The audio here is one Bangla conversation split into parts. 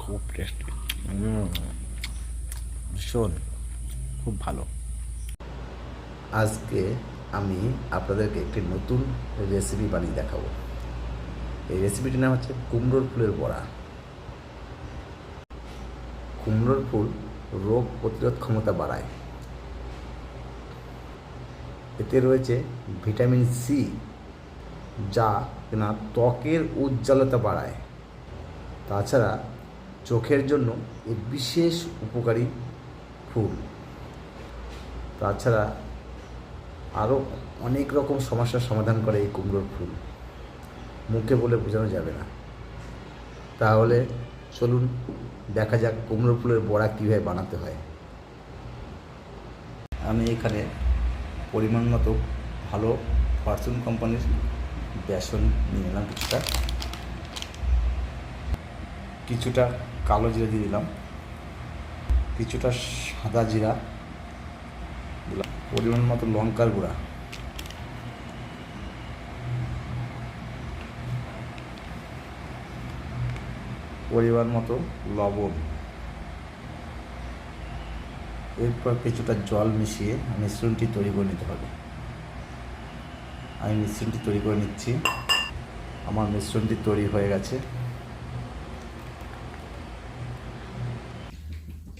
খুব টেস্টি, ভীষণ খুব ভালো। আজকে আমি আপনাদেরকে একটি নতুন রেসিপি বানিয়ে দেখাবো। এই রেসিপিটির নাম হচ্ছে কুমড়োর ফুলের বড়া। কুমড়োর ফুল রোগ প্রতিরোধ ক্ষমতা বাড়ায়। এতে রয়েছে ভিটামিন সি, যা কিনা ত্বকের উজ্জ্বলতা বাড়ায়। তাছাড়া চোখের জন্য এ বিশেষ উপকারী ফুল। তাছাড়া আরও অনেক রকম সমস্যার সমাধান করে এই কুমড়োর ফুল, মুখে বলে বোঝানো যাবে না। তাহলে চলুন দেখা যাক কুমড়োর ফুলের বড়া কীভাবে বানাতে হয়। আমি এখানে পরিমাণ মতো ভালো ফরচুন কোম্পানির বেসন নিয়ে নিলাম, কিছুটা কালো জিরা দিয়ে দিলাম, কিছুটা সাদা জিরা দিলাম, পরিমাণ মতো লঙ্কার গুঁড়া, পরিমাণ মতো লবণ। এরপর কিছুটা জল মিশিয়ে মিশ্রণটি তৈরি করে নিতে হবে। আমি মিশ্রণটি তৈরি করে নিচ্ছি। আমার মিশ্রণটি তৈরি হয়ে গেছে।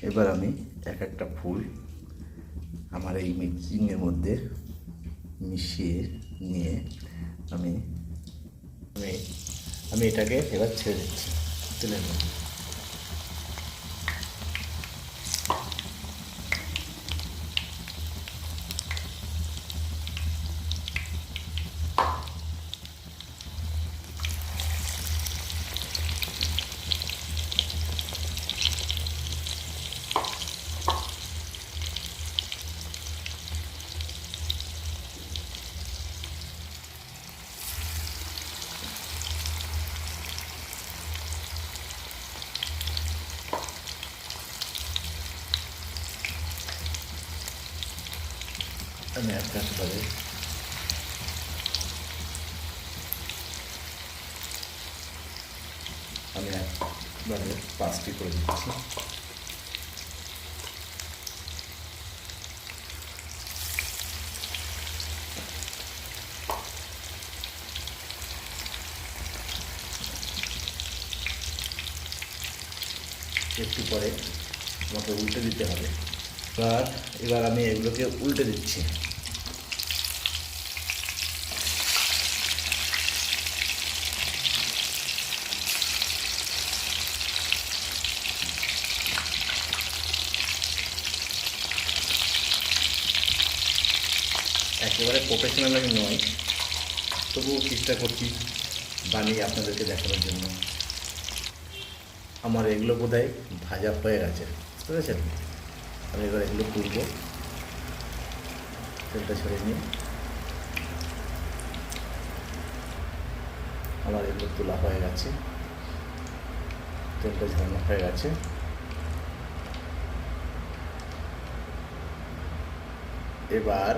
এবার আমি এক একটা ফুল আমার এই মিক্সিংয়ের মধ্যে মিশিয়ে নিয়ে আমি এটাকে এবার ছেড়ে দিচ্ছি তেলের মধ্যে। আমি একটা করে একবারে 5টি করে দিচ্ছি। একটু পরে আমাকে উল্টে দিতে হবে। এবার আমি এগুলোকে উল্টে দিচ্ছি। একেবারে প্রফেশনাল আমি নয়, তবুও চেষ্টা করছি বানিয়ে আপনাদেরকে দেখানোর জন্য। আমার এগুলো বোধহয় ভাজা হয়ে গেছে, বুঝতে পেরেছেন? আমি এবার এগুলো তুলব, তেলটা ছড়িয়ে নিয়ে। আমার এগুলো তোলা হয়ে গেছে, তেলটা ঝরানো হয়ে গেছে। এবার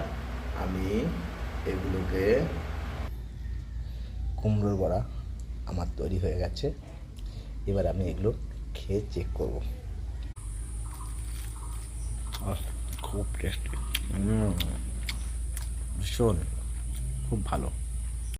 আমি এগুলোকে, কুমড়োর বড়া আমার তৈরি হয়ে গেছে। এবার আমি এগুলো খেয়ে চেক করব। খুব টেস্টি, ভীষণ খুব ভালো।